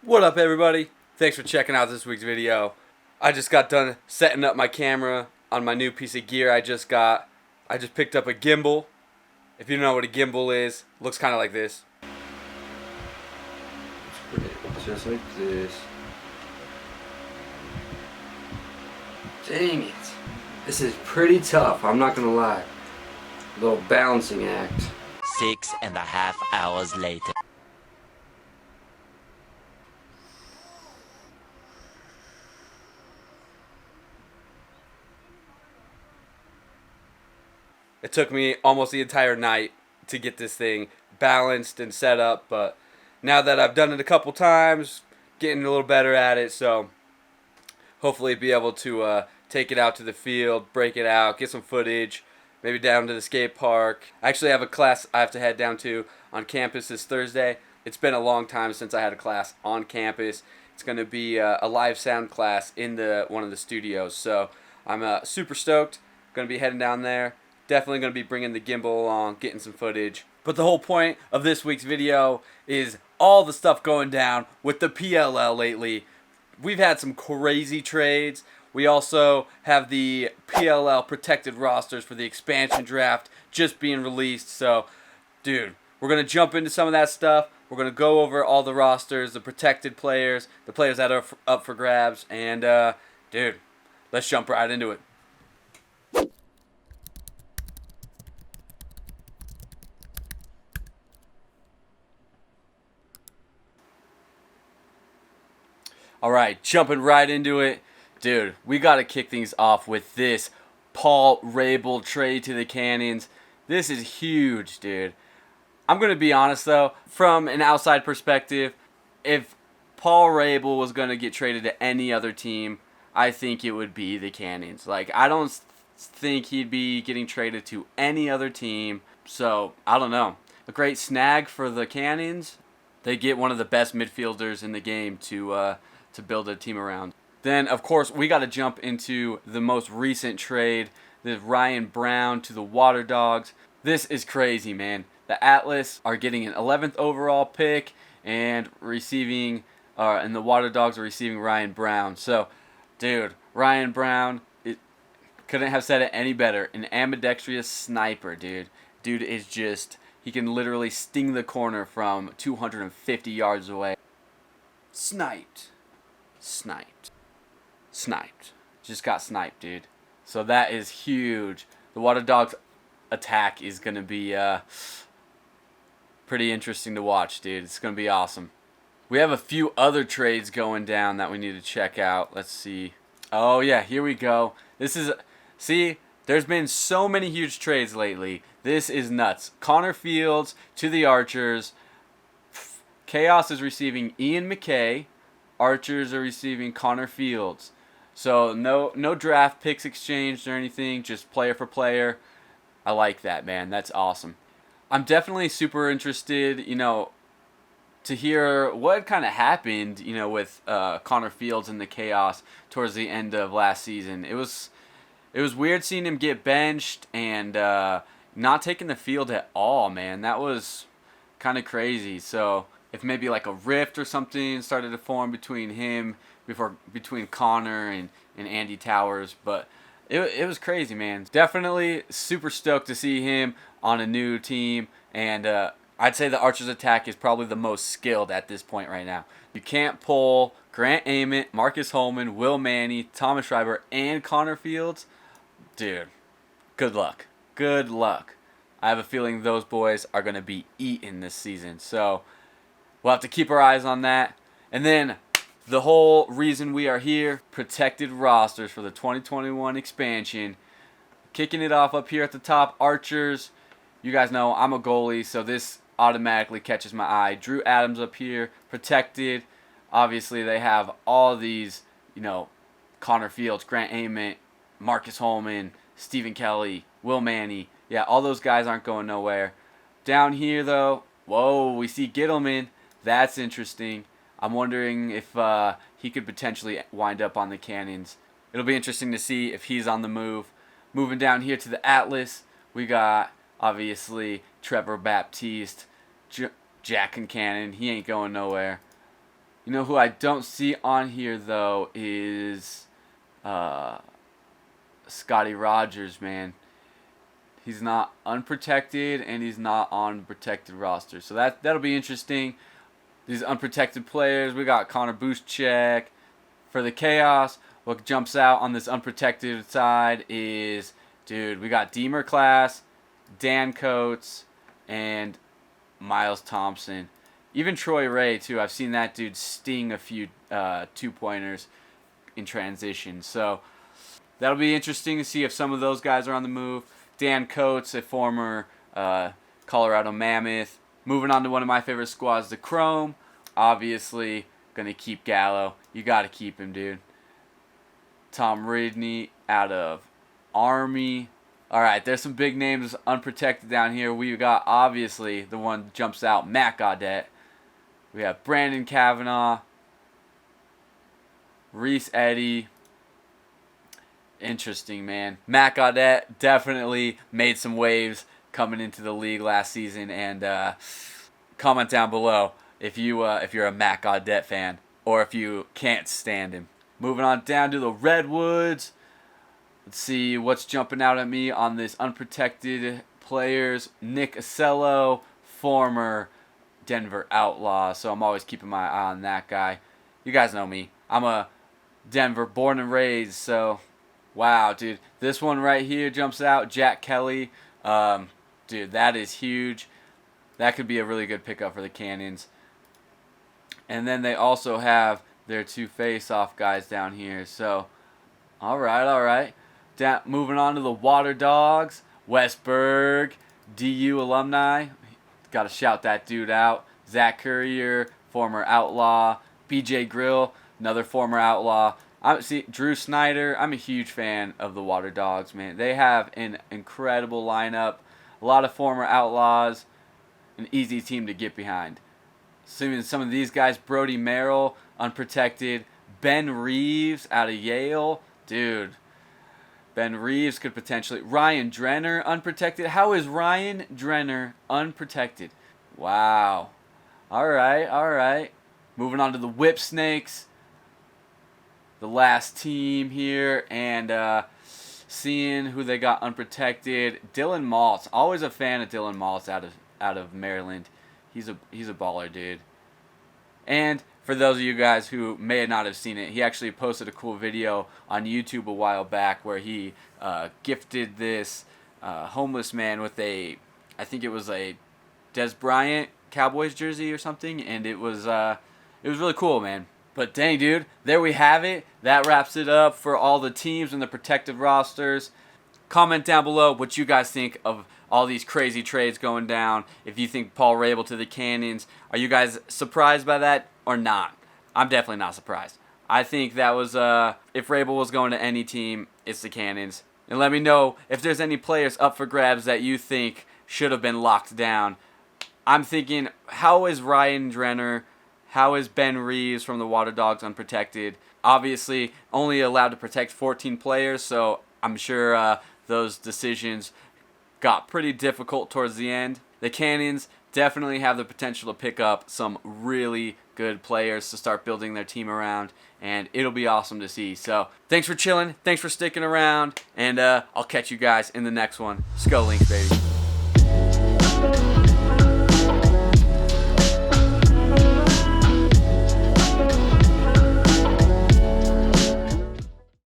What up, everybody? Thanks for checking out this week's video. I just got done setting up my camera on my new piece of gear I just got. I just picked up a gimbal. If you don't know what a gimbal is, it looks kind of like this. Just like this. Dang it. This is pretty tough, I'm not gonna lie. A little balancing act. 6.5 hours later. It took me almost the entire night to get this thing balanced and set up, but now that I've done it a couple times, getting a little better at it, so hopefully be able to take it out to the field, break it out, get some footage, maybe down to the skate park. I actually have a class I have to head down to on campus this Thursday. It's been a long time since I had a class on campus. It's going to be a live sound class in one of the studios, so I'm super stoked. Going to be heading down there. Definitely going to be bringing the gimbal along, getting some footage. But the whole point of this week's video is all the stuff going down with the PLL lately. We've had some crazy trades. We also have the PLL protected rosters for the expansion draft just being released. So, dude, we're going to jump into some of that stuff. We're going to go over all the rosters, the protected players, the players that are up for grabs. And, dude, let's jump right into it. All right, jumping right into it. Dude, we got to kick things off with this Paul Rabel trade to the Cannons. This is huge, dude. I'm going to be honest, though. From an outside perspective, if Paul Rabel was going to get traded to any other team, I think it would be the Cannons. Like, I don't think he'd be getting traded to any other team. So, I don't know. A great snag for the Cannons. They get one of the best midfielders in the game to build a team around. Then, of course, we got to jump into the most recent trade, the Ryan Brown to the Water Dogs. This is crazy, man. The Atlas are getting an 11th overall pick and and the Water Dogs are receiving Ryan Brown. So, dude, Ryan Brown, couldn't have said it any better. An ambidextrous sniper, dude. Dude is just, he can literally sting the corner from 250 yards away. Sniped. Just got sniped, dude. So that is huge. The Water Dogs attack is going to be pretty interesting to watch, dude. It's going to be awesome. We have a few other trades going down that we need to check out. Let's see. Oh, yeah, here we go. There's been so many huge trades lately. This is nuts. Connor Fields to the Archers. Chaos is receiving Ian McKay. Archers are receiving Connor Fields. So no draft picks exchanged or anything, just player for player. I like that, man. That's awesome. I'm definitely super interested, to hear what kind of happened, with Connor Fields and the Chaos towards the end of last season. It was weird seeing him get benched and not taking the field at all, man. That was kind of crazy. So if maybe like a rift or something started to form between Connor and Andy Towers, but it was crazy, man. Definitely super stoked to see him on a new team, and I'd say the Archers attack is probably the most skilled at this point right now. You can't pull Grant Ament, Marcus Holman, Will Manny, Thomas Schreiber, and Connor Fields. Dude, good luck. Good luck. I have a feeling those boys are going to be eaten this season, so we'll have to keep our eyes on that. And then the whole reason we are here, protected rosters for the 2021 expansion. Kicking it off up here at the top, Archers. You guys know I'm a goalie, so this automatically catches my eye. Drew Adams up here, protected. Obviously, they have all these, Connor Fields, Grant Ament, Marcus Holman, Stephen Kelly, Will Manny. Yeah, all those guys aren't going nowhere. Down here, though, whoa, we see Gittleman. That's interesting. I'm wondering if he could potentially wind up on the Cannons. It'll be interesting to see if he's on the move. Moving down here to the Atlas, we got, obviously, Trevor Baptiste, Jack Concannon. He ain't going nowhere. You know who I don't see on here though is Scotty Rogers, man. He's not unprotected and he's not on protected roster. So that'll be interesting. These unprotected players, we got Connor Buszczyk. For the Chaos, what jumps out on this unprotected side is, dude, we got Deemer Class, Dan Coates, and Miles Thompson. Even Troy Ray, too. I've seen that dude sting a few two-pointers in transition. So that'll be interesting to see if some of those guys are on the move. Dan Coates, a former Colorado Mammoth. Moving on to one of my favorite squads, the Chrome. Obviously, going to keep Gallo. You got to keep him, dude. Tom Ridney out of Army. All right, there's some big names unprotected down here. We got, obviously, the one that jumps out, Matt Gaudette. We have Brandon Kavanaugh, Reese Eddy. Interesting, man. Matt Gaudette definitely made some waves coming into the league last season. And comment down below if you're a Matt Gaudette fan or if you can't stand him. Moving on down to the Redwoods. Let's see what's jumping out at me on this unprotected players. Nick Acello, former Denver Outlaw. So I'm always keeping my eye on that guy. You guys know me. I'm a Denver born and raised. So, wow, dude. This one right here jumps out. Jack Kelly. Dude, that is huge. That could be a really good pickup for the Cannons. And then they also have their two face-off guys down here. So, all right. Moving on to the Water Dogs. Westburg, DU alumni. Got to shout that dude out. Zach Courier, former Outlaw. BJ Grill, another former Outlaw. Drew Snyder. I'm a huge fan of the Water Dogs, man. They have an incredible lineup. A lot of former Outlaws. An easy team to get behind. Assuming some of these guys, Brody Merrill, unprotected. Ben Reeves out of Yale. Dude, Ben Reeves could potentially. Ryan Drenner, unprotected. How is Ryan Drenner unprotected? Wow. All right. Moving on to the Whip Snakes. The last team here. And seeing who they got unprotected. Dylan Maltz. Always a fan of Dylan Maltz out of Maryland. He's a baller, dude. And for those of you guys who may not have seen it, he actually posted a cool video on YouTube a while back where he gifted this homeless man with I think it was a Des Bryant Cowboys jersey or something, and it was really cool, man. But dang, dude, there we have it. That wraps it up for all the teams and the protected rosters. Comment down below what you guys think of all these crazy trades going down. If you think Paul Rabel to the Cannons, are you guys surprised by that or not? I'm definitely not surprised. I think that was, if Rabel was going to any team, it's the Cannons. And let me know if there's any players up for grabs that you think should have been locked down. I'm thinking, how is Ryan Drenner? How is Ben Reeves from the Water Dogs unprotected? Obviously, only allowed to protect 14 players, so I'm sure those decisions got pretty difficult towards the end. The Cannons definitely have the potential to pick up some really good players to start building their team around, and it'll be awesome to see. So, thanks for chilling, thanks for sticking around, and I'll catch you guys in the next one. Skull Links, baby.